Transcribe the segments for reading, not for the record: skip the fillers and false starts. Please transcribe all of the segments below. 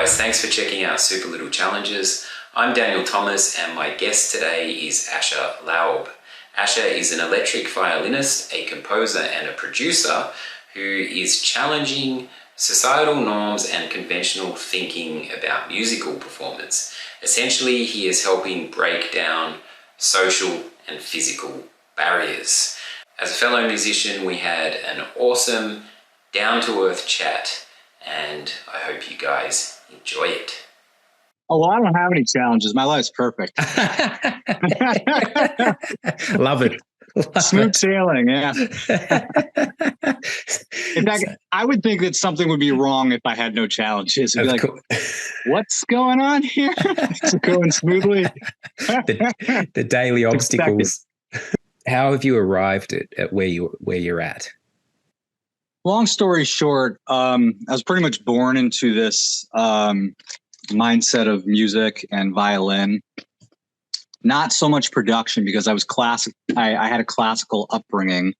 guys, thanks for checking out Super Little Challenges. I'm Daniel Thomas and my guest today is Asher Laub. Asher is an electric violinist, a composer and a producer who is challenging societal norms and conventional thinking about musical performance. Essentially, he is helping break down social and physical barriers. As a fellow musician, we had an awesome, down-to-earth chat, and I hope you guys enjoy it. Oh, well, I don't have any challenges. My life's perfect. Love it. Smooth sailing, yeah. In fact, I would think that something would be wrong if I had no challenges. It'd be like, what's going on here? It's going smoothly. the daily obstacles. How have you arrived at where you're at? Long story short, I was pretty much born into this mindset of music and violin. Not so much production, because I was classic. I had a classical upbringing,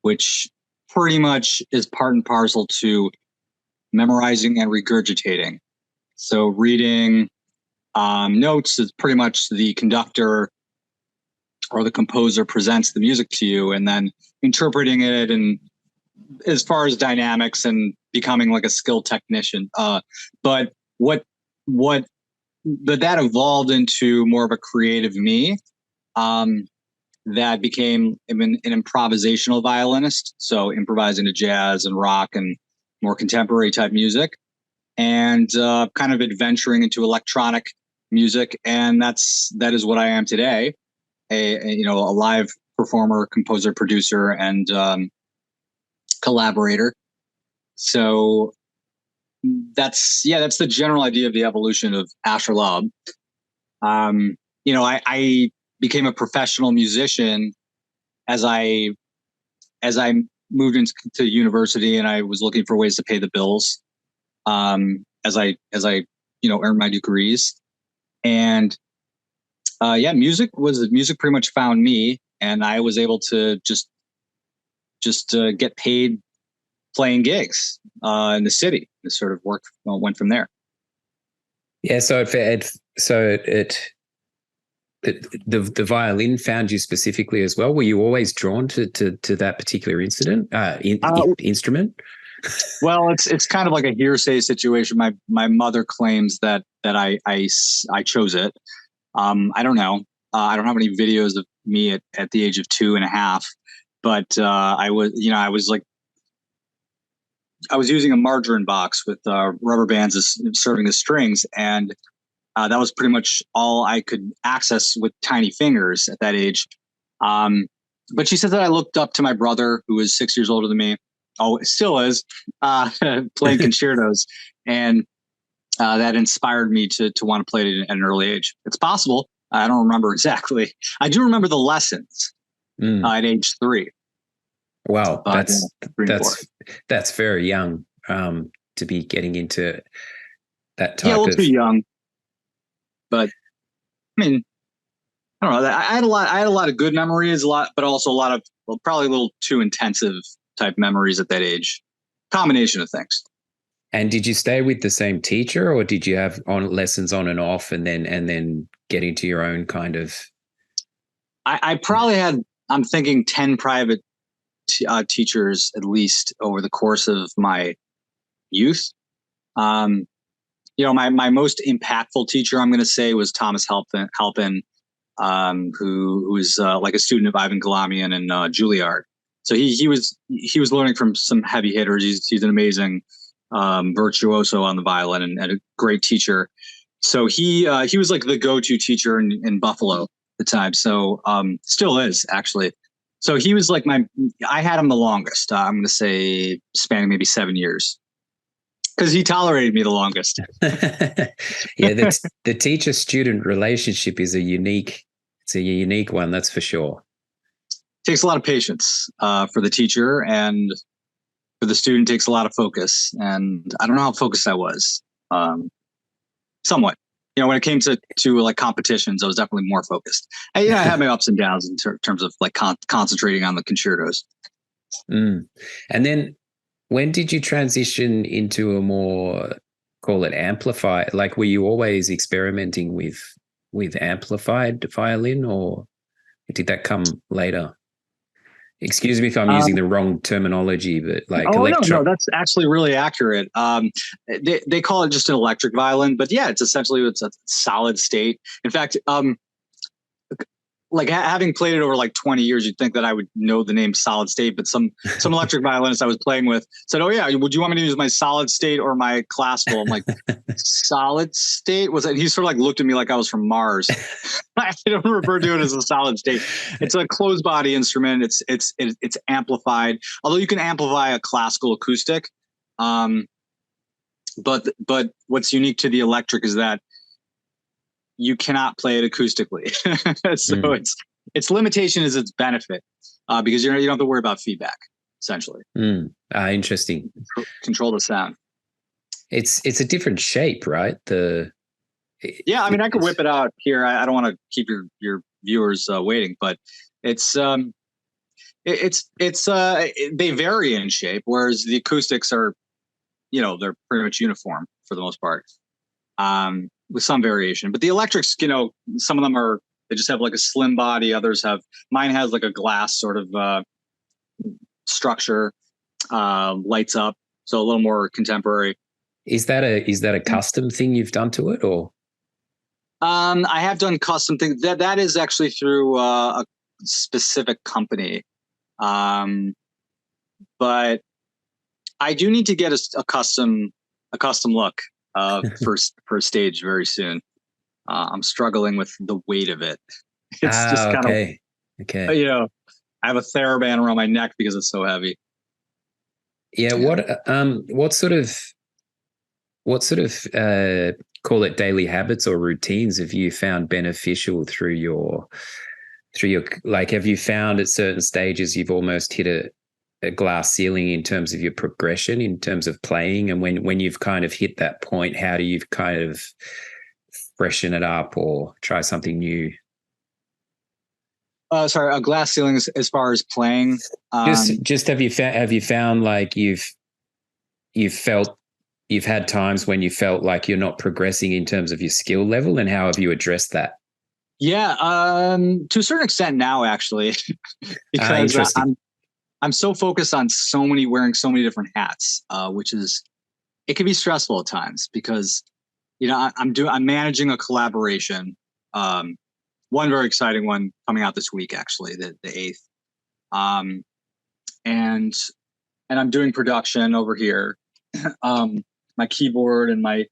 which pretty much is part and parcel to memorizing and regurgitating. So reading notes is pretty much the conductor or the composer presents the music to you, and then interpreting it, and as far as dynamics and becoming like a skilled technician. But that evolved into more of a creative me, that became an improvisational violinist. So improvising to jazz and rock and more contemporary type music, and kind of adventuring into electronic music. And that is what I am today. A live performer, composer, producer, and collaborator. So that's the general idea of the evolution of Asher Laub. I became a professional musician as I moved into university, and I was looking for ways to pay the bills. As I earned my degrees, and music pretty much found me, and I was able to just get paid playing gigs in the city. It sort of went from there. Yeah, so the violin found you specifically as well. Were you always drawn to that particular instrument? Well, it's kind of like a hearsay situation. My mother claims that I chose it. I don't know. I don't have any videos of me at the age of 2.5, but I was using a margarine box with rubber bands serving as strings, and that was pretty much all I could access with tiny fingers at that age. But she said that I looked up to my brother, who was 6 years older than me. Oh, still is, playing concertos, and that inspired me to want to play it at an early age. It's possible. I don't remember exactly. I do remember the lessons at age 3. Wow, that's very young to be getting into that type of. Too young. But I mean, I don't know. I had a lot of good memories, but also a lot of probably a little too intensive type memories at that age. Combination of things. And did you stay with the same teacher, or did you have lessons on and off, and then get into your own kind of? I probably had, I'm thinking, 10 private teachers at least over the course of my youth. My most impactful teacher, I'm going to say, was Thomas Halpin, who was like a student of Ivan Galamian and Juilliard. So he was learning from some heavy hitters. He's an amazing virtuoso on the violin, and a great teacher. So he was like the go-to teacher in Buffalo at the time. So still is, actually. So he was like I had him the longest. I'm going to say spanning maybe 7 years, because he tolerated me the longest. Yeah, the teacher-student relationship is a unique one, that's for sure. It takes a lot of patience for the teacher, and for the student takes a lot of focus. And I don't know how focused I was. Somewhat. When it came to like competitions, I was definitely more focused. I had my ups and downs in terms of like concentrating on the concertos. And then when did you transition into a more call it amplify? Like, were you always experimenting with amplified violin, or did that come later? Excuse me if I'm using the wrong terminology, but like no, that's actually really accurate. They call it just an electric violin, but yeah, it's a solid state. In fact, like having played it over like 20 years, you'd think that I would know the name solid state, but some electric violinist I was playing with said, "Oh yeah, would you want me to use my solid state or my classical?" I'm like, "Solid state?" He sort of like looked at me like I was from Mars. I don't refer to it as a solid state. It's a closed body instrument. It's amplified, although you can amplify a classical acoustic. But what's unique to the electric is that you cannot play it acoustically. So its limitation is its benefit, because you don't have to worry about feedback, essentially. Interesting. Control the sound. It's a different shape, right? Yeah, I mean, I could whip it out here. I don't want to keep your viewers waiting, but they vary in shape, whereas the acoustics are, they're pretty much uniform for the most part. With some variation, but the electrics, some of them they just have like a slim body. Mine has like a glass sort of structure, lights up, so a little more contemporary. Is that a custom thing you've done to it, or? I have done custom things. That is actually through a specific company, but I do need to get a custom look for a stage very soon. I'm struggling with the weight of it. It's just kind of okay. I have a TheraBand around my neck because it's so heavy. Yeah. What sort of call it daily habits or routines have you found beneficial through your like, have you found at certain stages you've almost hit a glass ceiling in terms of your progression, in terms of playing, and when you've kind of hit that point, how do you kind of freshen it up or try something new? Sorry, a glass ceiling as far as playing. Just have you found like you've had times when you felt like you're not progressing in terms of your skill level, and how have you addressed that? Yeah, to a certain extent now, actually, because I'm so focused on wearing so many different hats, it can be stressful at times because, I'm managing a collaboration. One very exciting one coming out this week, actually, the 8th. And I'm doing production over here. My keyboard and my,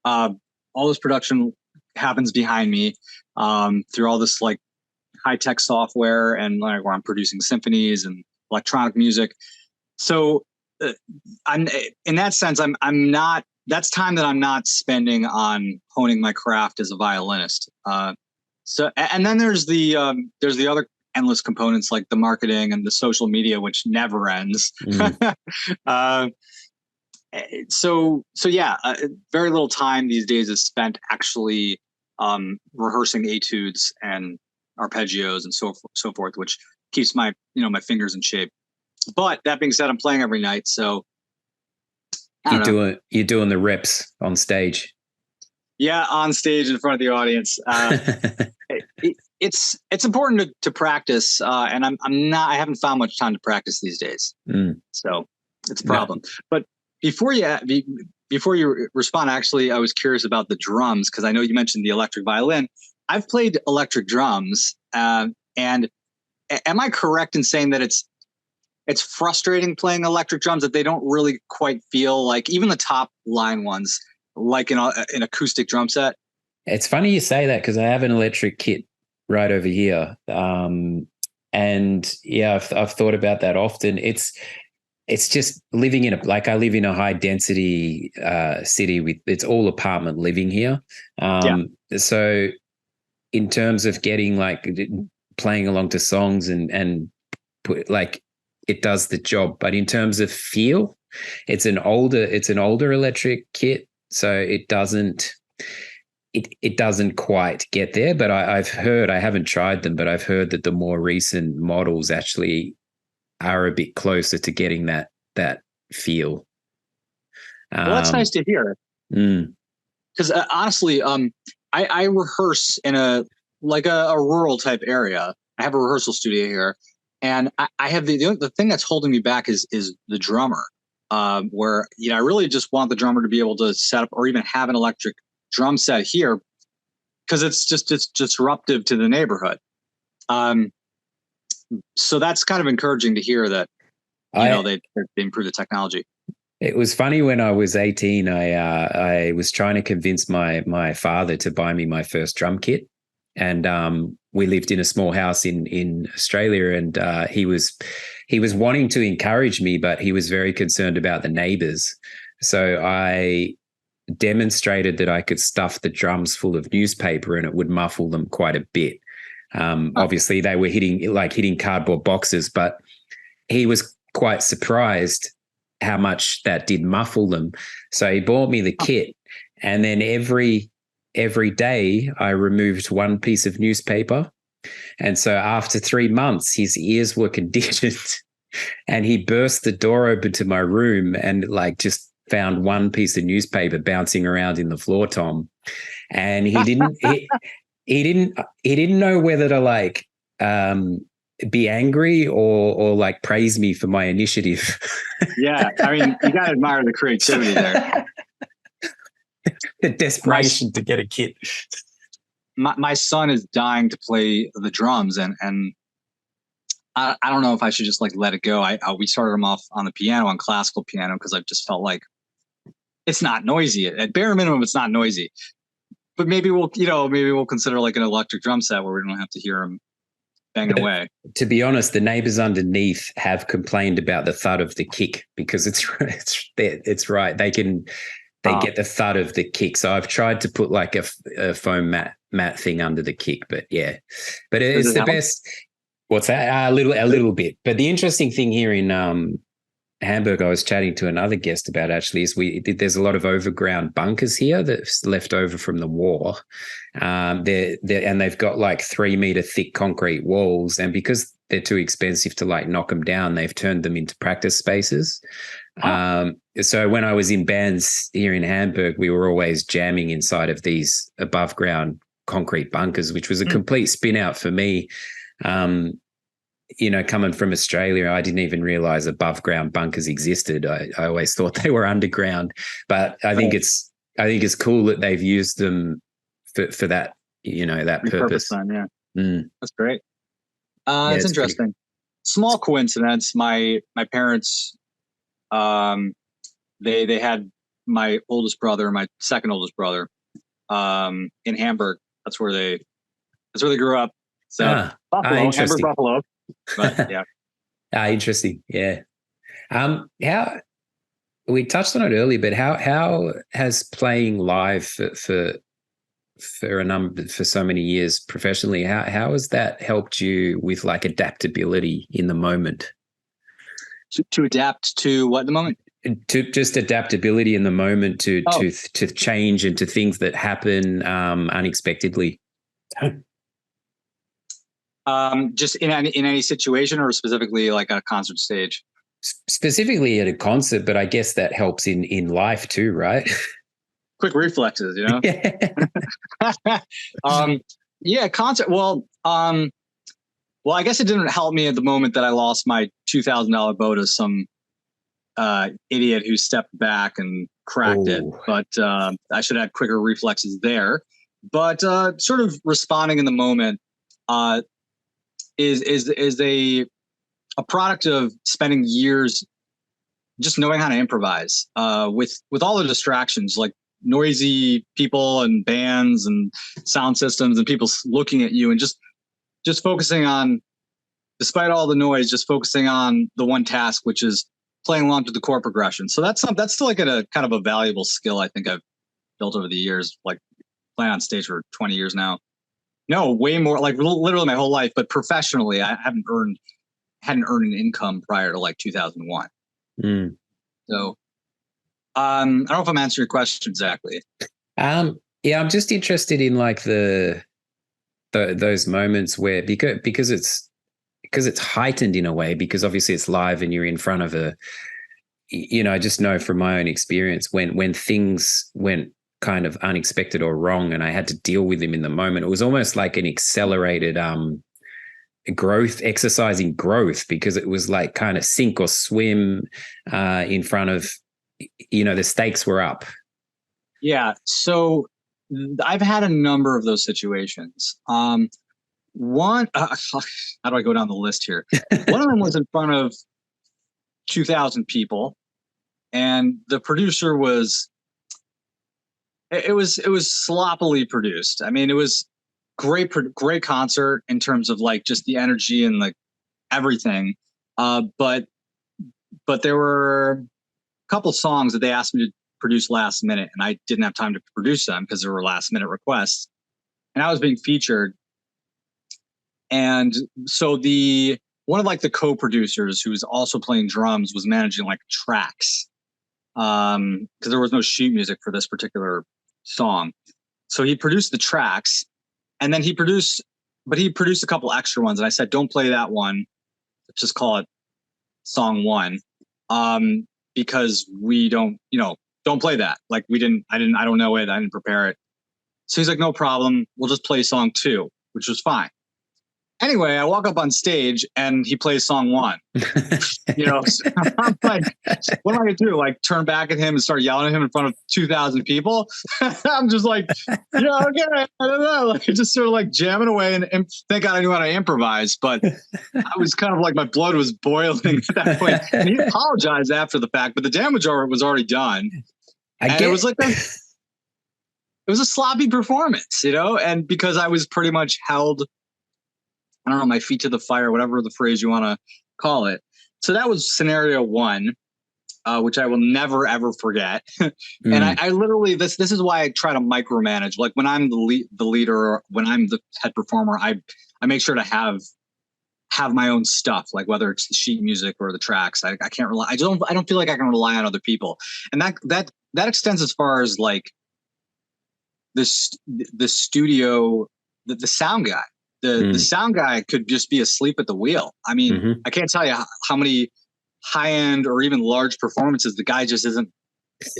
all this production happens behind me, through all this like high tech software, and like where I'm producing symphonies and electronic music. So I'm in that sense, that's time that I'm not spending on honing my craft as a violinist. And then there's the other endless components like the marketing and the social media, which never ends. So yeah, very little time these days is spent actually rehearsing etudes and arpeggios and so forth, which keeps my my fingers in shape. But that being said, I'm playing every night, so you're doing the reps on stage. Yeah, on stage in front of the audience. It's important to practice, and I haven't found much time to practice these days. So it's a problem. No. But before you respond, actually, I was curious about the drums, because I know you mentioned the electric violin. I've played electric drums, and am I correct in saying that it's frustrating playing electric drums, that they don't really quite feel like, even the top line ones, like an acoustic drum set? It's funny you say that, because I have an electric kit right over here, and yeah, I've thought about that often. It's just living I live in a high density city it's all apartment living here. So in terms of getting playing along to songs and put it does the job, but in terms of feel, it's an older electric kit, so it doesn't quite get there. But I've heard, I haven't tried them, but I've heard that the more recent models actually are a bit closer to getting that feel. Well, that's nice to hear. Mm. Because honestly, I rehearse in a rural type area. I have a rehearsal studio here, and I have the thing that's holding me back is the drummer. Where I really just want the drummer to be able to set up or even have an electric drum set here, because it's disruptive to the neighborhood. So that's kind of encouraging to hear that they improve the technology. It was funny when I was 18. I was trying to convince my father to buy me my first drum kit, and we lived in a small house in Australia, and he was wanting to encourage me, but he was very concerned about the neighbors. So I demonstrated that I could stuff the drums full of newspaper and it would muffle them quite a bit. Obviously, they were hitting cardboard boxes, but he was quite surprised how much that did muffle them. So he bought me the kit, and then every day I removed one piece of newspaper. And so after 3 months, his ears were conditioned, and he burst the door open to my room and just found one piece of newspaper bouncing around in the floor, Tom. And he didn't he didn't know whether to be angry or praise me for my initiative. Yeah, I mean, you got to admire the creativity there. The desperation to get a kit. My son is dying to play the drums, and I don't know if I should just let it go. We started him off on the piano, on classical piano, because I just felt like it's not noisy. At bare minimum, it's not noisy. But maybe we'll consider an electric drum set where we don't have to hear him banging away. To be honest, the neighbors underneath have complained about the thud of the kick, because it's right. They get the thud of the kick. So I've tried to put a foam mat thing under the kick, but yeah, but it's the best. What's that? A little bit. But the interesting thing here in Hamburg, I was chatting to another guest about actually, is there's a lot of overground bunkers here that's left over from the war. And they've got 3 meter thick concrete walls, and because they're too expensive to knock them down, they've turned them into practice spaces. So when I was in bands here in Hamburg, we were always jamming inside of these above ground concrete bunkers, which was a complete spin out for me. Coming from Australia, I didn't even realize above ground bunkers existed. I always thought they were underground, but I think it's cool that they've used them for that, that purpose. Them, yeah. That's great. It's interesting. Small coincidence. My parents, they had my oldest brother, my second oldest brother, in Hamburg. That's where they grew up. So Buffalo, Hamburg, Buffalo. But yeah. Interesting. Yeah. How we touched on it earlier, but how has playing live for so many years professionally, how has that helped you with adaptability in the moment? To adapt to what in the moment? To just adaptability in the moment to change and to things that happen unexpectedly. Just in any situation, or specifically at a concert stage? Specifically at a concert, but I guess that helps in life too, right? Quick reflexes, Yeah. Concert. Well, I guess it didn't help me at the moment that I lost my $2,000 bow to some idiot who stepped back and cracked it. But I should have quicker reflexes there. But sort of responding in the moment is a product of spending years just knowing how to improvise with all the distractions, like noisy people and bands and sound systems and people looking at you, and just focusing on, despite all the noise, just focusing on the one task, which is playing along to the chord progression. So that's still a kind of a valuable skill I think I've built over the years, playing on stage for 20 years now. No, way more, literally my whole life, but professionally, I hadn't earned an income prior to 2001. So I don't know if I'm answering your question exactly. Yeah, I'm just interested in those moments where because it's heightened in a way, because obviously it's live and you're in front of I just know from my own experience when things went kind of unexpected or wrong and I had to deal with them in the moment, it was almost like an accelerated growth, exercising growth, because it was like kind of sink or swim in front of, the stakes were up. Yeah. So I've had a number of those situations. One, how do I go down the list here? One of them was in front of 2,000 people, and the producer it was sloppily produced. I mean, it was great concert in terms of like just the energy and like everything. But there were a couple songs that they asked me to produce last minute, and I didn't have time to produce them because there were last minute requests, and I was being featured. And so one of like the co-producers who was also playing drums was managing like tracks, because there was no sheet music for this particular song. So he produced the tracks, and then he produced a couple extra ones. And I said, don't play that one. Just call it song 1. Because we don't play that. Like I don't know it. I didn't prepare it. So he's like, no problem. We'll just play song 2, which was fine. Anyway, I walk up on stage and he plays song 1. So I'm like, what am I gonna do? Like turn back at him and start yelling at him in front of 2,000 people? I'm just like, okay, I don't know. Like just sort of like jamming away, and thank God I knew how to improvise. But I was kind of like my blood was boiling at that point. And he apologized after the fact, but the damage was already done. It was like it was a sloppy performance, and because I was pretty much held, I don't know, my feet to the fire, whatever the phrase you want to call it. So that was scenario 1, which I will never, ever forget. And I literally, this is why I try to micromanage. Like when I'm the leader, or when I'm the head performer, I make sure to have my own stuff, like whether it's the sheet music or the tracks. I can't rely. I don't feel like I can rely on other people. And that extends as far as like the studio, the sound guy. The sound guy could just be asleep at the wheel. I mean, I can't tell you how many high-end or even large performances the guy just is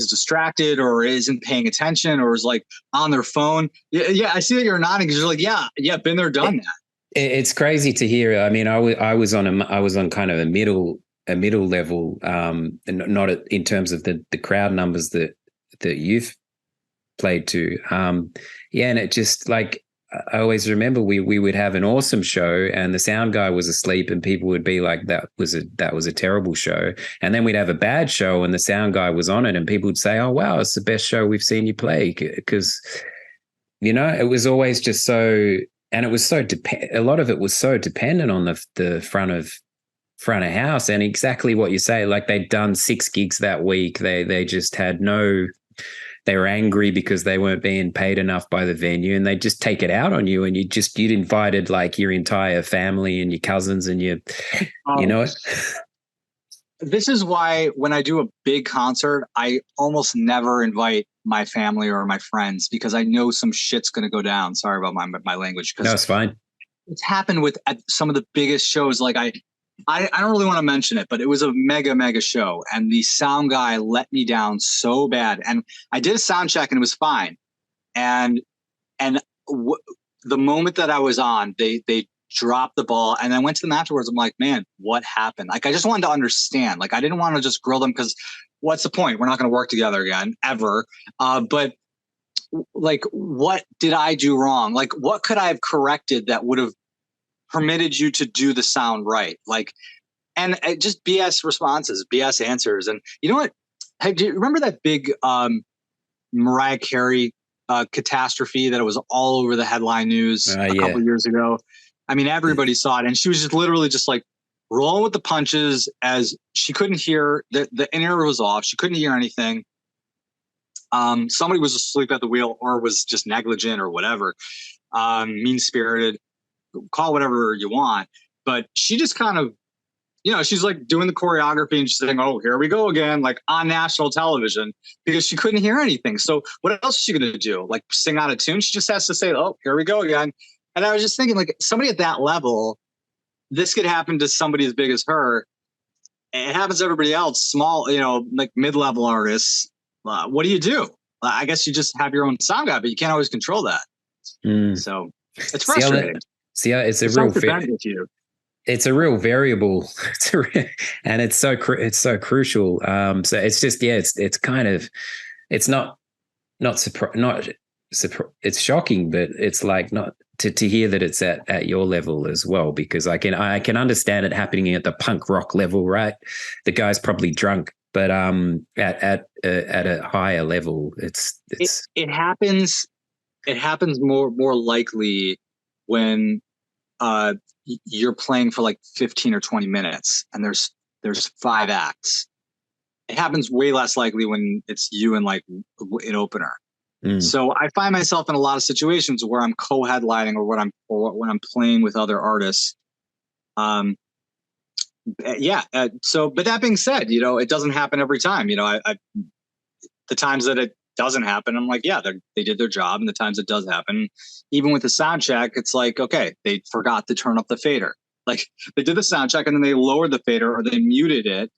distracted or isn't paying attention or is like on their phone. Yeah, I see that you're nodding because you're like, yeah, been there, done that. It's crazy to hear. I mean, I was on kind of a middle level, and not in terms of the crowd numbers that you've played to. And it just like, I always remember we would have an awesome show and the sound guy was asleep and people would be like, that was a terrible show. And then we'd have a bad show and the sound guy was on it and people would say, oh, wow, it's the best show we've seen you play. Because, it was always just so, and it was so, a lot of it was so dependent on the front of house, and exactly what you say, like they'd done 6 gigs that week. They just had they were angry because they weren't being paid enough by the venue, and they'd just take it out on you. And you'd invited like your entire family and your cousins and This is why when I do a big concert, I almost never invite my family or my friends because I know some shit's going to go down. Sorry about my language. No, it's fine. It's happened with at some of the biggest shows. Like I don't really want to mention it, but it was a mega show. And the sound guy let me down so bad. And I did a sound check and it was fine. And the moment that I was on, they dropped the ball. And I went to them afterwards. I'm like, man, what happened? Like, I just wanted to understand. Like, I didn't want to just grill them because what's the point? We're not going to work together again, ever. But like, what did I do wrong? Like, what could I have corrected that would have permitted you to do the sound right? Like, and just BS responses, BS answers. And you know what? Hey, do you remember that big Mariah Carey catastrophe that it was all over the headline news a couple of years ago? I mean, everybody saw it, and she was just literally just like rolling with the punches as she couldn't hear, the in-ear was off. She couldn't hear anything. Somebody was asleep at the wheel or was just negligent or whatever, mean-spirited, call whatever you want. But she just kind of, she's like doing the choreography and she's saying, oh, here we go again, like on national television, because she couldn't hear anything. So what else is she going to do? Like sing out of tune? She just has to say, oh, here we go again. And I was just thinking, like, somebody at that level, this could happen to somebody as big as her. it happens to everybody else, small, like mid-level artists. What do? I guess you just have your own sound guy, but you can't always control that. So it's frustrating. It's a real variable. And it's so crucial. So it's just, it's kind of, it's it's shocking, but it's like not to hear that it's at your level as well, because I can understand it happening at the punk rock level, right? The guy's probably drunk, but at a higher level, it happens more likely when you're playing for like 15 or 20 minutes and there's 5 acts. It happens way less likely when it's you and like an opener. So I find myself in a lot of situations where I'm co-headlining or when I'm playing with other artists. So, but that being said, it doesn't happen every time. The times that it doesn't happen, I'm like, yeah, they did their job. And the times it does happen, even with the sound check, it's like, okay, they forgot to turn up the fader. Like they did the sound check and then they lowered the fader or they muted it.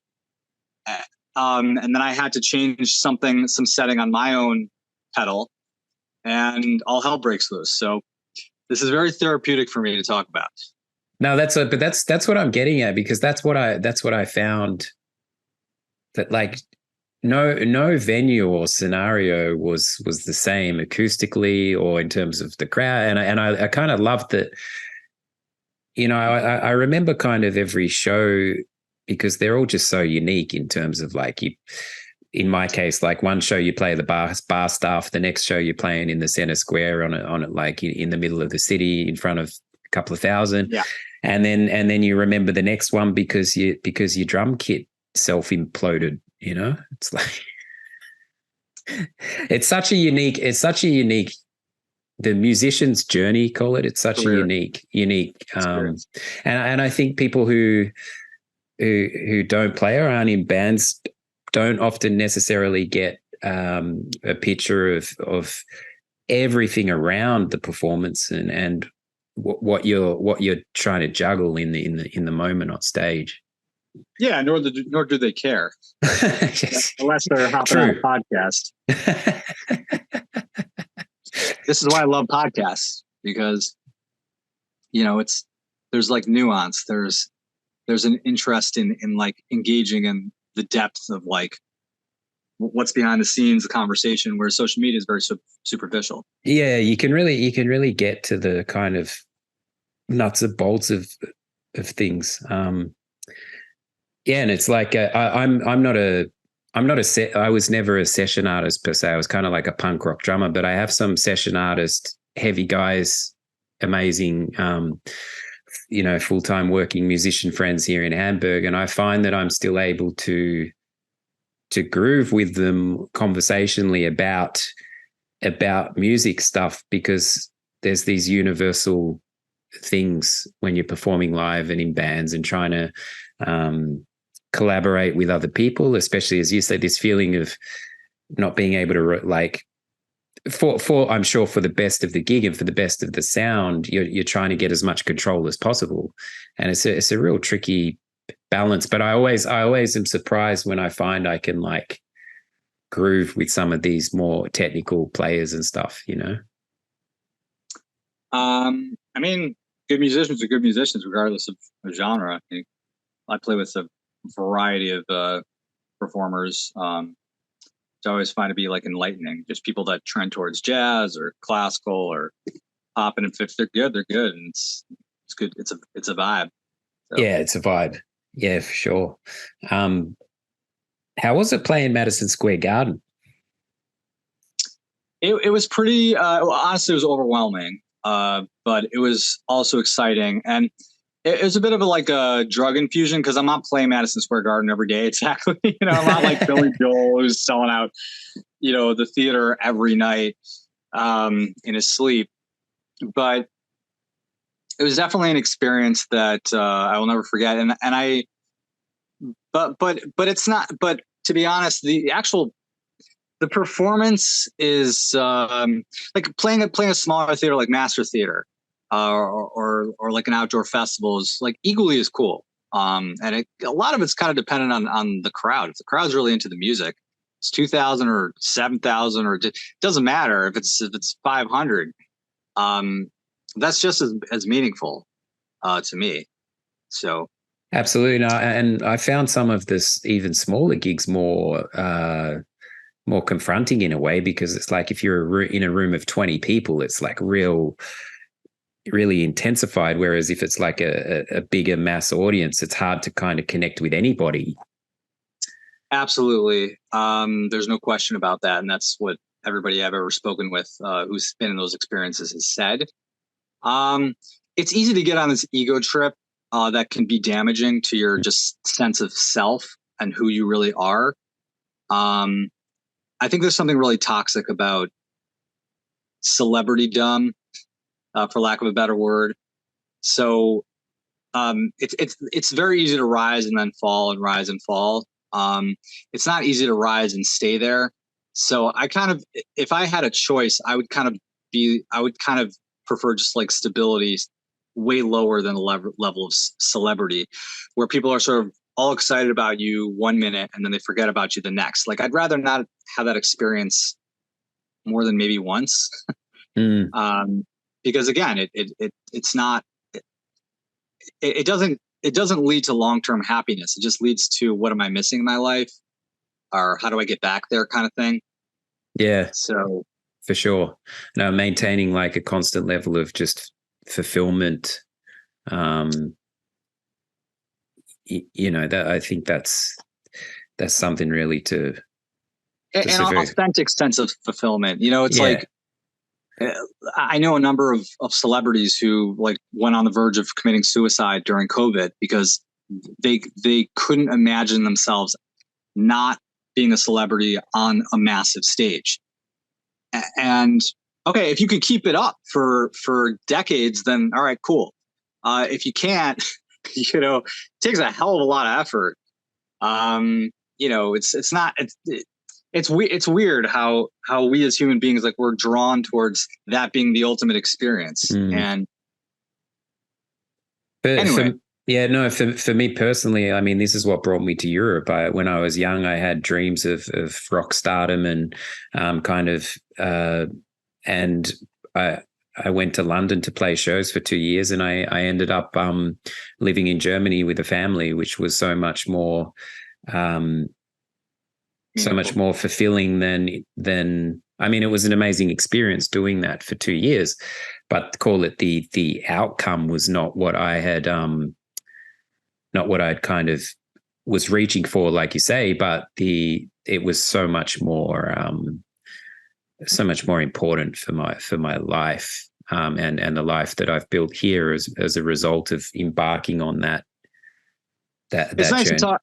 And then I had to change some setting on my own pedal, and all hell breaks loose. So this is very therapeutic for me to talk about. No, that's what I'm getting at, because that's what I found, that like no venue or scenario was the same acoustically or in terms of the crowd, and I kind of loved that. I remember kind of every show, because they're all just so unique in terms of like in my case, like one show you play the bar staff, the next show you're playing in the center square on it like in the middle of the city in front of a couple of thousand. Yeah. And then you remember the next one because your drum kit self-imploded, It's like it's such a unique the musician's journey, call it. It's such a unique and I think people who don't play or aren't in bands don't often necessarily get a picture of everything around the performance and what you're trying to juggle in the moment on stage. Yeah, nor do they care. Yes. Unless they're hopping on a podcast. This is why I love podcasts, because there's like nuance. There's an interest in like engaging in the depth of like what's behind the scenes, the conversation, where social media is very superficial. Yeah, you can really get to the kind of nuts and bolts of things. And it's like I was never a session artist per se. I was kind of like a punk rock drummer, but I have some session artist, heavy guys, amazing, full-time working musician friends here in Hamburg. And I find that I'm still able to groove with them conversationally about music stuff, because there's these universal things when you're performing live and in bands and trying to collaborate with other people, especially as you said, this feeling of not being able to for I'm sure for the best of the gig and for the best of the sound, you're trying to get as much control as possible, and it's a real tricky balance. But I always am surprised when I find I can like groove with some of these more technical players and stuff. I mean, good musicians are good musicians regardless of genre. I play with a variety of performers. I always find to be like enlightening. Just people that trend towards jazz or classical or pop, and if they're good, and it's good. It's a vibe. So. Yeah, it's a vibe. Yeah, for sure. How was it playing Madison Square Garden? It was pretty. Honestly, it was overwhelming. But it was also exciting, and it was a bit of a drug infusion, because I'm not playing Madison Square Garden every day. Exactly. I'm not like Billy Joel, who's selling out, the theater every night in his sleep. But it was definitely an experience that I will never forget. But it's not. But to be honest, the performance is like playing a smaller theater like Master Theater. Or like an outdoor festival is like equally as cool. And a lot of it's kind of dependent on the crowd. If the crowd's really into the music, it's 2,000 or 7,000, or it doesn't matter if it's 500. That's just as meaningful to me. So. Absolutely. No, and I found some of this even smaller gigs more confronting in a way, because it's like if you're in a room of 20 people, it's like really intensified. Whereas if it's like a bigger mass audience, it's hard to kind of connect with anybody. Absolutely. There's no question about that. And that's what everybody I've ever spoken with who's been in those experiences has said. It's easy to get on this ego trip that can be damaging to your just sense of self and who you really are. I think there's something really toxic about celebritydom, for lack of a better word. So it's very easy to rise and then fall and rise and fall. It's not easy to rise and stay there. So if I had a choice, I would kind of prefer just like stability way lower than the level of celebrity, where people are sort of all excited about you 1 minute and then they forget about you the next. Like, I'd rather not have that experience more than maybe once. Because again, it doesn't lead to long-term happiness. It just leads to, what am I missing in my life? Or how do I get back there, kind of thing. Yeah. So for sure. No, maintaining like a constant level of just fulfillment. That I think that's something really to an authentic sense of fulfillment. It's like, I know a number of celebrities who like went on the verge of committing suicide during COVID because they couldn't imagine themselves not being a celebrity on a massive stage. And okay, if you can keep it up for decades, then all right, cool. If you can't, it takes a hell of a lot of effort. It's weird how we as human beings, like, we're drawn towards that being the ultimate experience. And anyway. For me personally, I mean, this is what brought me to Europe. When I was young, I had dreams of rock stardom and and I went to London to play shows for 2 years, and I ended up living in Germany with a family, which was so much more fulfilling than I mean, it was an amazing experience doing that for 2 years, but call it the outcome was not what I had not what I'd kind of was reaching for, like you say, but it was so much more important for my life, and the life that I've built here as a result of embarking on that it's nice journey.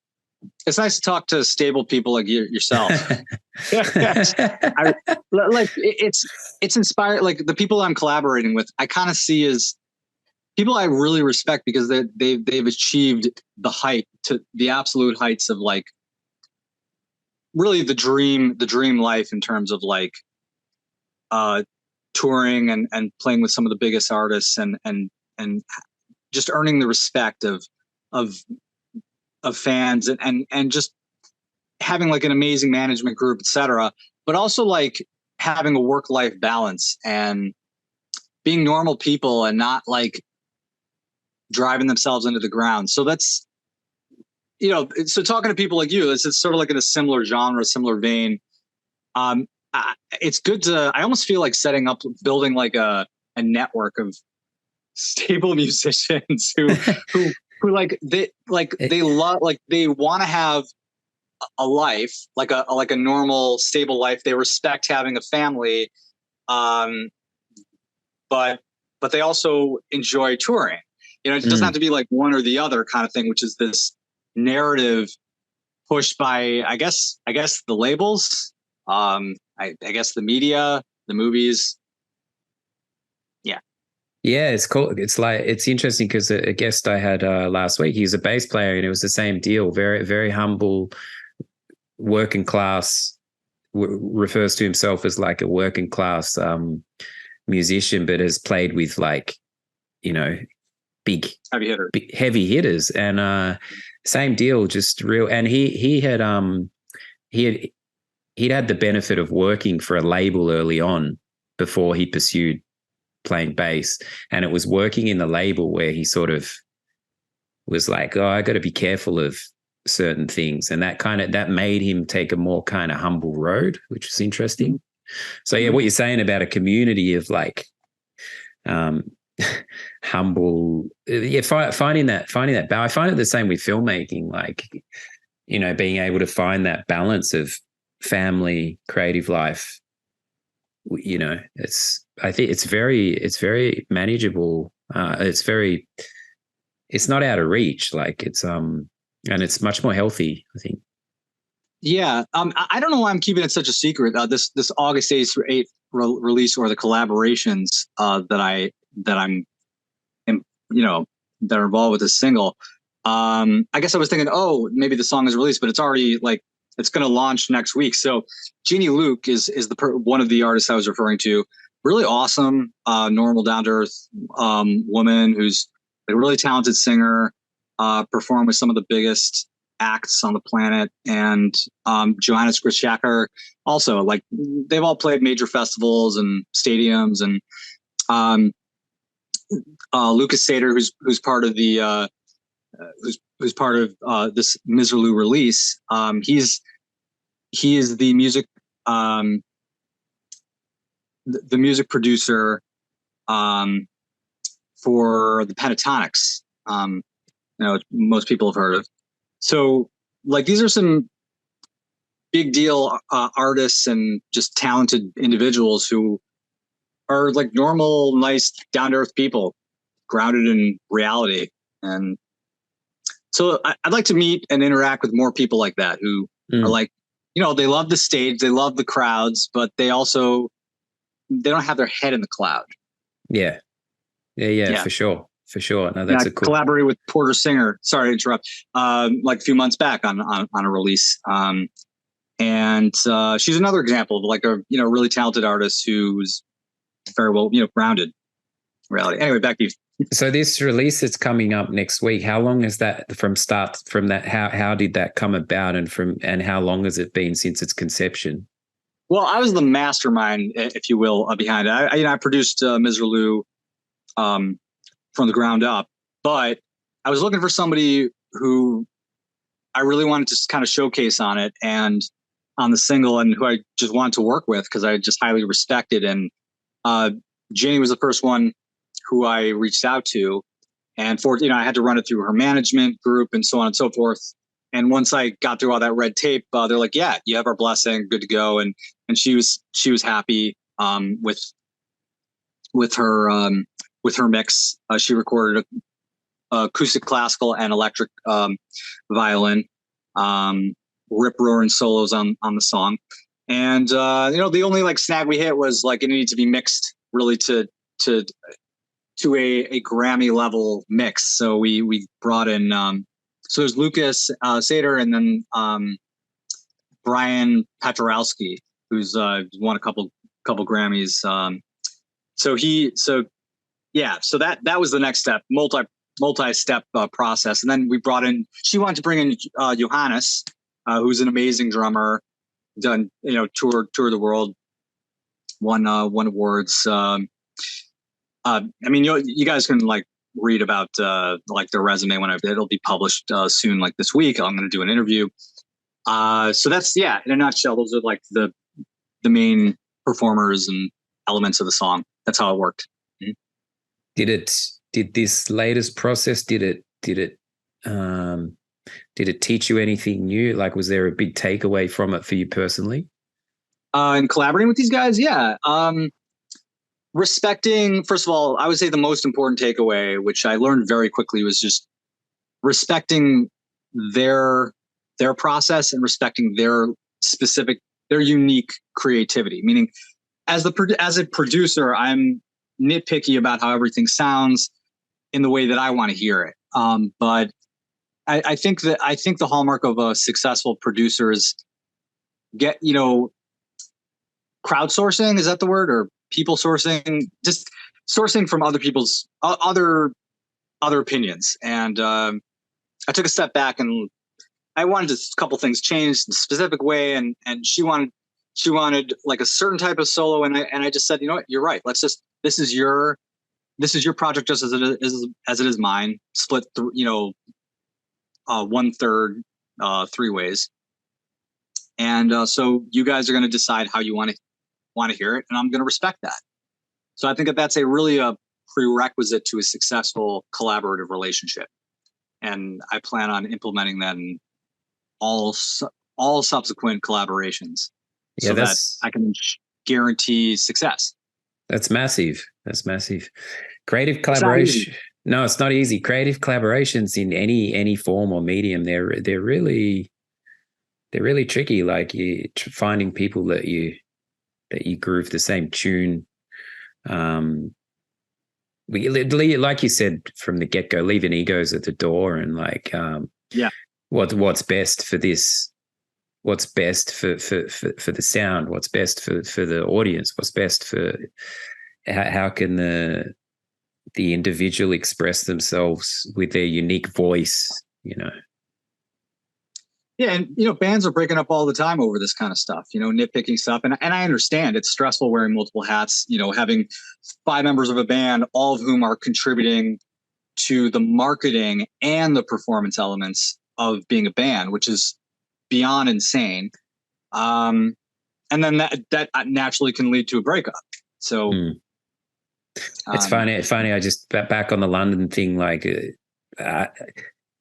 It's nice to talk to stable people like yourself. It's inspired. Like, the people I'm collaborating with, I kind of see as people I really respect because they've achieved the absolute heights of, like, really the dream life in terms of, like, touring and playing with some of the biggest artists and just earning the respect of fans and just having like an amazing management group, etc. But also like having a work-life balance and being normal people and not like driving themselves into the ground. So that's, so talking to people like you, it's sort of like in a similar genre, similar vein. It's good I almost feel like building like a network of stable musicians who they love, like, they want to have a life, like a normal, stable life. They respect having a family. But they also enjoy touring. It doesn't have to be like one or the other kind of thing, which is this narrative pushed by, I guess the labels, I guess the media, the movies. Yeah, it's cool. It's like, it's interesting because a guest I had last week, he's a bass player, and it was the same deal. Very, very humble, working class, refers to himself as like a working class musician, but has played with, like, big heavy hitters, and same deal, just real. And he'd had the benefit of working for a label early on before he pursued playing bass, and it was working in the label where he sort of was like, oh, I got to be careful of certain things, and that made him take a more kind of humble road, which is interesting. So yeah, what you're saying about a community of like humble, finding that balance. I find it the same with filmmaking, like, you know, being able to find that balance of family, creative life. You know, I think it's very manageable. It's not out of reach. Like and it's much more healthy, I think. Yeah. I don't know why I'm keeping it such a secret. This August 8th release, or the collaborations that I'm, you know, that are involved with this single. I guess I was thinking, oh, maybe the song is released, but it's already like, it's going to launch next week. So Jeannie Luke is one of the artists I was referring to. Really awesome, normal, down to earth woman who's a really talented singer, performed with some of the biggest acts on the planet. And Johannes Grishacker also, like, they've all played major festivals and stadiums. And Lucas Sater, who's part of the who's part of this Miserlou release. He is the music the music producer for the Pentatonics. You know, most people have heard of. So, like, these are some big deal artists and just talented individuals who are like normal, nice, down to earth people, grounded in reality. And so I'd like to meet and interact with more people like that who are like, you know, they love the stage, they love the crowds, but they don't have their head in the cloud. Yeah. For sure. No, that's I collaborated with Porter Singer. Sorry to interrupt. Like a few months back on a release. And she's another example of like a, you know, really talented artist who's very well, you know, grounded reality. Anyway, back to you. So this release that's coming up next week, how long is that from that? How did that come about, and how long has it been since its conception? Well, I was the mastermind, if you will, behind it. I produced Miserlou from the ground up, but I was looking for somebody who I really wanted to kind of showcase on it and on the single, and who I just wanted to work with because I just highly respected. And Jenny was the first one who I reached out to, and I had to run it through her management group and so on and so forth. And once I got through all that red tape, they're like, "Yeah, you have our blessing, good to go." And she was happy with her mix. She recorded acoustic, classical, and electric violin, rip roaring solos on the song. And you know, the only like snag we hit was like it needed to be mixed really to a Grammy level mix. So we brought in so there's Lucas Sater, and then Brian Petrowski, who's won a couple Grammys. So that was the next step, multi-step process. And then she wanted to bring in Johannes, who's an amazing drummer, done, you know, toured the world, won awards. I mean, you guys can like read about like their resume it'll be published soon, like this week. I'm going to do an interview. So that's, yeah, in a nutshell, those are like the main performers and elements of the song. That's how it worked. Did this latest process, did it teach you anything new? Like, was there a big takeaway from it for you personally? In collaborating with these guys? Yeah. Respecting, first of all, I would say the most important takeaway, which I learned very quickly, was just respecting their process and respecting their unique creativity. Meaning, as a producer, I'm nitpicky about how everything sounds in the way that I want to hear it. But I think the hallmark of a successful producer is crowdsourcing. Is that the word? Or people sourcing? Just sourcing from other people's other other opinions. And I took a step back and I wanted a couple things changed in a specific way. And she wanted like a certain type of solo. And I just said, you know what, you're right. This is your project just as it is mine, split, 1/3, 3 ways. And so you guys are going to decide how you want to hear it. And I'm going to respect that. So I think that that's a prerequisite to a successful collaborative relationship. And I plan on implementing that in all subsequent collaborations, so that I can guarantee success. That's massive. Creative collaboration. No, it's not easy. Creative collaborations in any form or medium, they're really tricky. Like you finding people that you groove the same tune. Like you said from the get-go, leaving egos at the door and what's best for this, what's best for the sound, what's best for the audience, what's best for how can the individual express themselves with their unique voice, Yeah, and bands are breaking up all the time over this kind of stuff, nitpicking stuff. And I understand it's stressful wearing multiple hats, having 5 members of a band, all of whom are contributing to the marketing and the performance elements of being a band, which is beyond insane. And then that naturally can lead to a breakup. So it's funny. I just back on the London thing. Like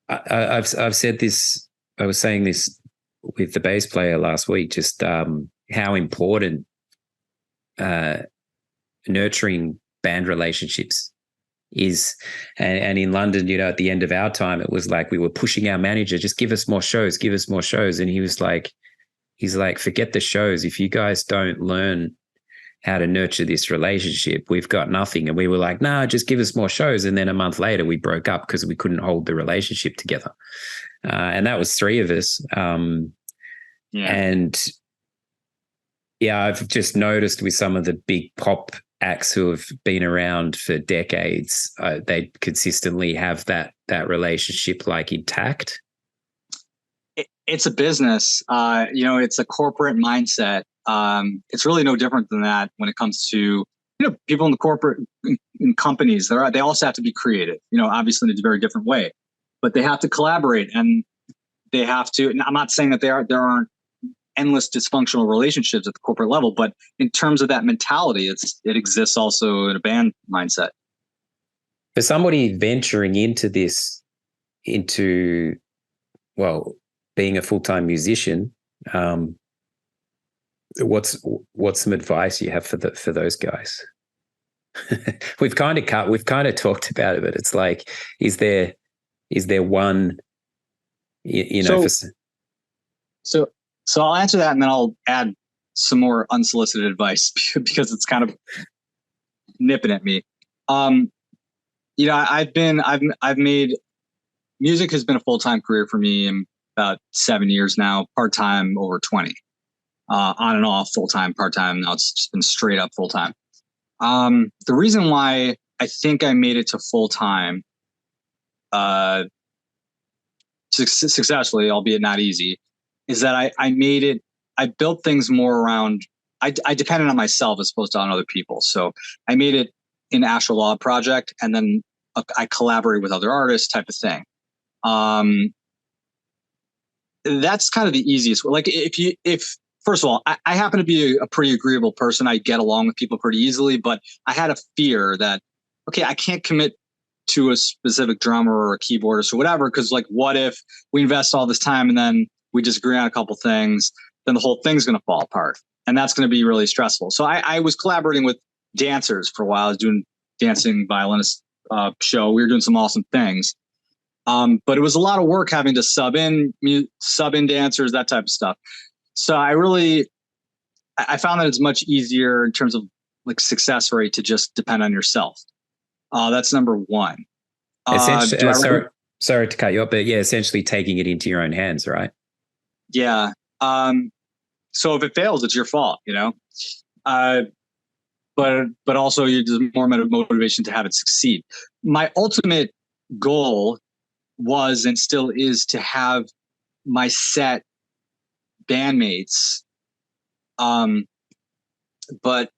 I've said this. I was saying this with the bass player last week, just how important nurturing band relationships is. And in London, at the end of our time, it was like we were pushing our manager, just give us more shows. And he was like, forget the shows. If you guys don't learn how to nurture this relationship, we've got nothing. And we were like, nah, just give us more shows. And then a month later, we broke up because we couldn't hold the relationship together. And that was 3 of us. And I've just noticed with some of the big pop acts who have been around for decades, they consistently have that relationship intact. It's a business, it's a corporate mindset. It's really no different than that when it comes to, people in the corporate in companies. They also have to be creative, obviously in a very different way. But they have to collaborate, and they have to. And I'm not saying that there aren't endless dysfunctional relationships at the corporate level, but in terms of that mentality, it exists also in a band mindset. For somebody venturing into being a full-time musician, what's some advice you have for those guys? We've kind of talked about it, but it's like, is there one, So I'll answer that, and then I'll add some more unsolicited advice because it's kind of nipping at me. I've made music has been a full-time career for me in about 7 years now, part-time over 20, on and off, full-time, part-time. Now it's just been straight up full-time. The reason why I think I made it to full-time, successfully, albeit not easy, is that I built things more around, I depended on myself as opposed to on other people. So I made it in Laub project, and then I collaborated with other artists type of thing. That's kind of the easiest. Like if first of all, I happen to be a pretty agreeable person. I get along with people pretty easily, but I had a fear that, okay, I can't commit to a specific drummer or a keyboardist or whatever, because what if we invest all this time and then we disagree on a couple things, then the whole thing's going to fall apart, and that's going to be really stressful. So I was collaborating with dancers for a while. I was doing dancing violinist show. We were doing some awesome things, but it was a lot of work having to sub in dancers, that type of stuff. So I found that it's much easier in terms of success rate to just depend on yourself. That's number one. Essentially, sorry to cut you off, but essentially taking it into your own hands, right? Yeah. So if it fails, it's your fault, but also there's more motivation to have it succeed. My ultimate goal was and still is to have my set bandmates. But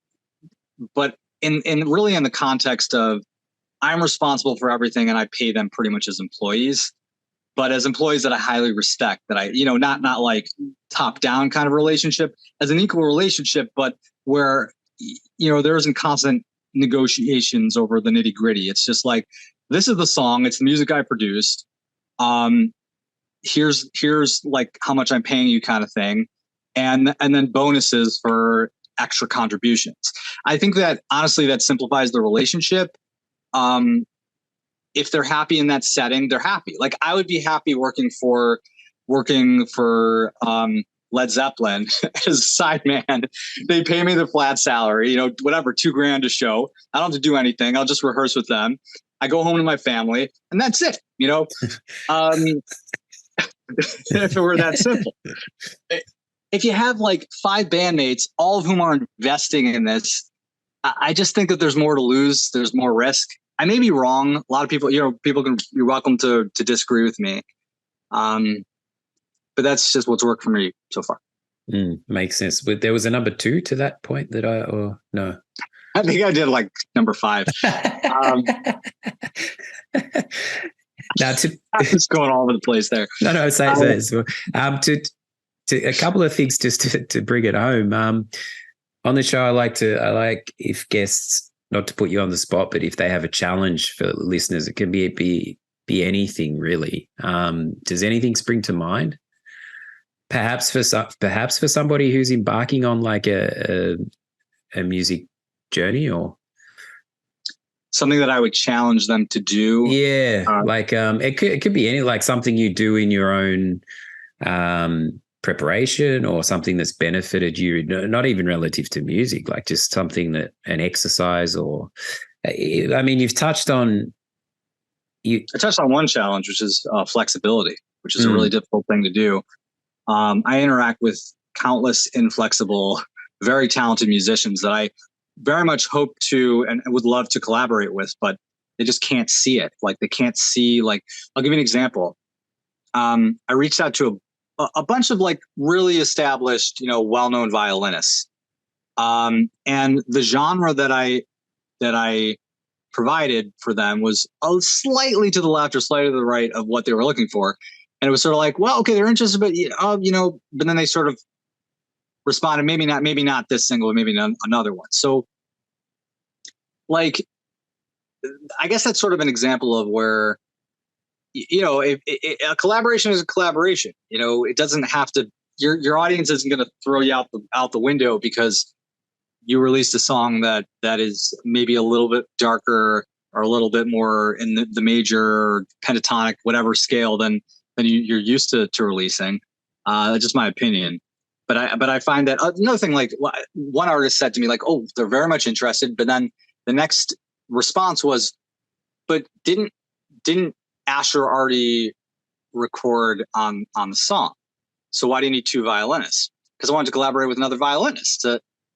in really in the context of I'm responsible for everything and I pay them pretty much as employees, but as employees that I highly respect, that I, not like top down kind of relationship, as an equal relationship, but where, there isn't constant negotiations over the nitty gritty. It's just like, this is the song. It's the music I produced. Here's like how much I'm paying you kind of thing. And then bonuses for extra contributions. I think that honestly, that simplifies the relationship. If they're happy in that setting, they're happy. Like I would be happy working for Led Zeppelin as a side man. They pay me the flat salary, whatever, $2,000 a show. I don't have to do anything. I'll just rehearse with them. I go home to my family and that's it. If it were that simple. If you have like 5 bandmates, all of whom are investing in this, I just think that there's more to lose. There's more risk. I may be wrong. A lot of people, you're welcome to disagree with me. But that's just what's worked for me so far. Makes sense. But there was a number 2 to that point or no? I think I did like number 5. Now it's going all over the place there. No, to a couple of things just to bring it home. On the show, I like if guests, not to put you on the spot, but if they have a challenge for listeners, it can be anything really. Does anything spring to mind? Perhaps for somebody who's embarking on like a music journey or something that I would challenge them to do. Yeah, it could be any like something you do in your own preparation or something that's benefited you, not even relative to music, like just something that an exercise or, I mean, you've touched on. I touched on one challenge, which is flexibility, which is a really difficult thing to do. I interact with countless inflexible, very talented musicians that I very much hope to and would love to collaborate with, but they just can't see it. Like they can't see, like, I'll give you an example. I reached out to a bunch of like really established, well-known violinists. And the genre that I provided for them was slightly to the left or slightly to the right of what they were looking for. And it was sort of like, well, okay, they're interested, but but then they sort of responded, maybe not this single, maybe another one. So like, I guess that's sort of an example of where, a collaboration is a collaboration. It doesn't have to. Your audience isn't going to throw you out the window because you released a song that is maybe a little bit darker or a little bit more in the major pentatonic whatever scale than you're used to releasing. That's just my opinion. But I find that another thing, like one artist said to me, like, oh, they're very much interested. But then the next response was, but didn't Asher already record on the song? So why do you need 2 violinists? Because I wanted to collaborate with another violinist.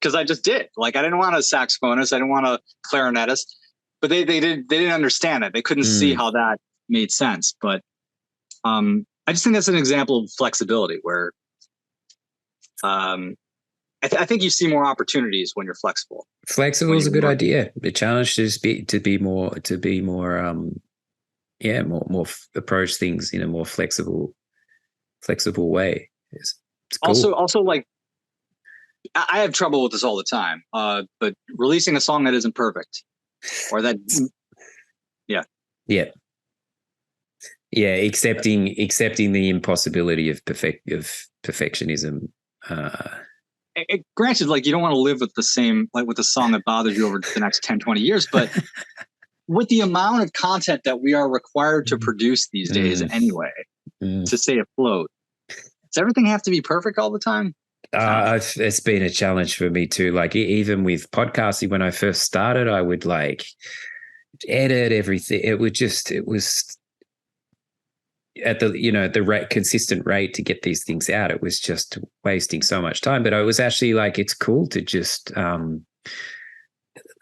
Because I just did. Like I didn't want a saxophonist, I didn't want a clarinetist. But they didn't understand it. They couldn't see how that made sense. But I just think that's an example of flexibility where I think you see more opportunities when you're flexible. Flexible is a good idea. The challenge is to be more approach things in a more flexible way. It's cool. Also like I have trouble with this all the time. But releasing a song that isn't perfect or that, accepting the impossibility of perfectionism. Granted, like you don't want to live with the same, like with the song that bothers you over the next 10, 20 years, but with the amount of content that we are required to produce these days anyway, to stay afloat, does everything have to be perfect all the time? It's been a challenge for me too. Like even with podcasting, when I first started, I would like edit everything. It was at the consistent rate to get these things out. It was just wasting so much time. But I was actually like, it's cool to just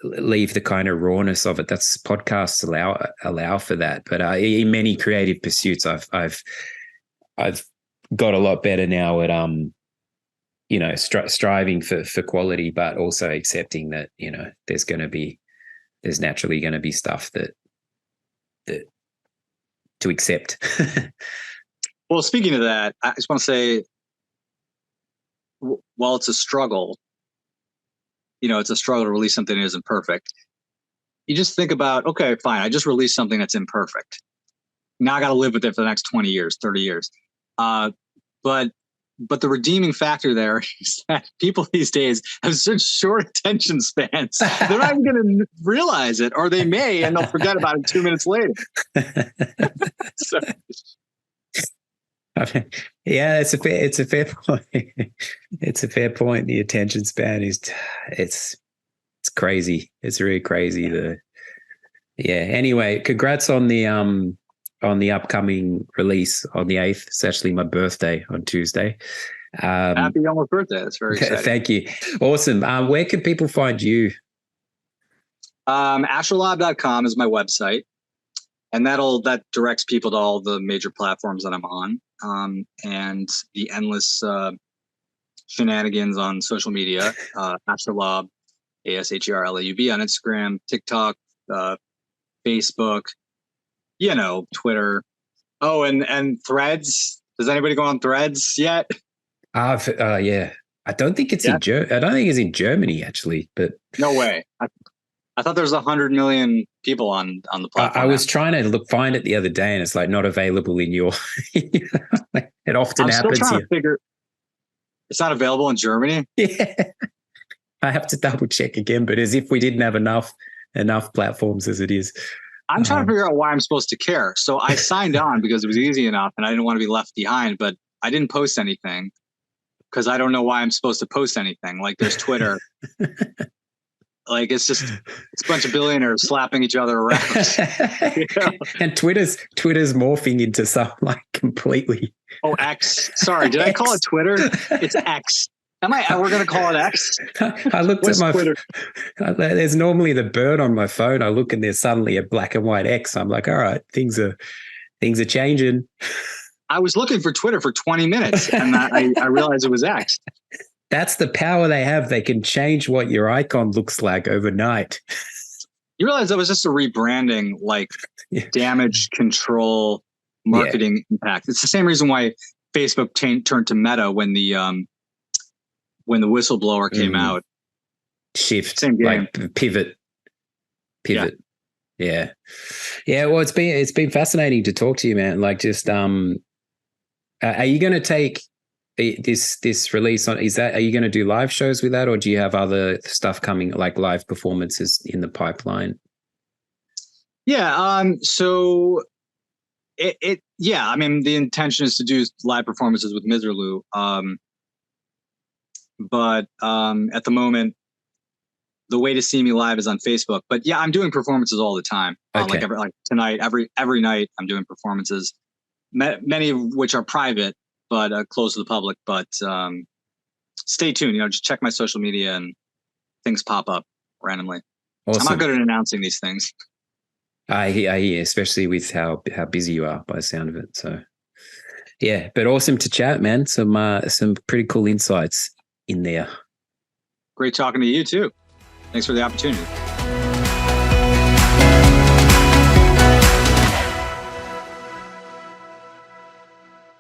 leave the kind of rawness of it. That's podcasts allow for that. But in many creative pursuits, I've got a lot better now at striving for quality, but also accepting that there's naturally going to be stuff that to accept. Well, speaking of that, I just want to say, while it's a struggle, it's a struggle to release something that isn't perfect. You just think about, okay, fine, I just released something that's imperfect. Now I got to live with it for the next 20 years, 30 years. But the redeeming factor there is that people these days have such short attention spans. They're not even going to realize it, or they may, and they'll forget about it 2 minutes later. So. Yeah, it's a fair point. It's a fair point. The attention span it's crazy. It's really crazy. Anyway, congrats on the upcoming release on the 8th. It's actually my birthday on Tuesday. Happy almost birthday. That's very exciting. Thank you. Awesome. Where can people find you? AsherLaub.com is my website. And that directs people to all the major platforms that I'm on, and the endless shenanigans on social media. Asher Laub, ASHERLAUB on Instagram, TikTok, Facebook, Twitter. Oh, and Threads. Does anybody go on Threads yet? Yeah. I don't think it's I don't think it's in Germany actually, but no way. I thought there was 100 million people on the platform. I was trying to find it the other day, and it's like not available in your. It often happens. I'm still trying to figure. It's not available in Germany. Yeah, I have to double check again, but as if we didn't have enough platforms as it is. I'm trying to figure out why I'm supposed to care. So I signed on because it was easy enough, and I didn't want to be left behind. But I didn't post anything because I don't know why I'm supposed to post anything. Like there's Twitter. Like it's a bunch of billionaires slapping each other around. And Twitter's morphing into something like completely. Oh, X. Sorry, did I call it Twitter? It's X. We're going to call it X? I looked What's at my Twitter? There's normally the bird on my phone. I look and there's suddenly a black and white X. I'm like, all right, things are changing. I was looking for Twitter for 20 minutes and I realized it was X. That's the power they have. They can change what your icon looks like overnight. You realize that was just a rebranding, like damage control, marketing impact. It's the same reason why Facebook turned to Meta when the whistleblower came out. Shift, same game. Like pivot. Yeah. Well, it's been fascinating to talk to you, man. Like, just are you going to take this release on? Are you going to do live shows with that, or do you have other stuff coming, like live performances in the pipeline? Yeah. So I mean, the intention is to do live performances with Miserlou. But at the moment, the way to see me live is on Facebook. But yeah, I'm doing performances all the time. Okay. Like tonight, every night, I'm doing performances. Many of which are private, but closed to the public. But stay tuned. Just check my social media and things pop up randomly. Awesome. I'm not good at announcing these things. I hear, especially with how busy you are by the sound of it. So yeah, but awesome to chat, man. Some pretty cool insights in there. Great talking to you too. Thanks for the opportunity.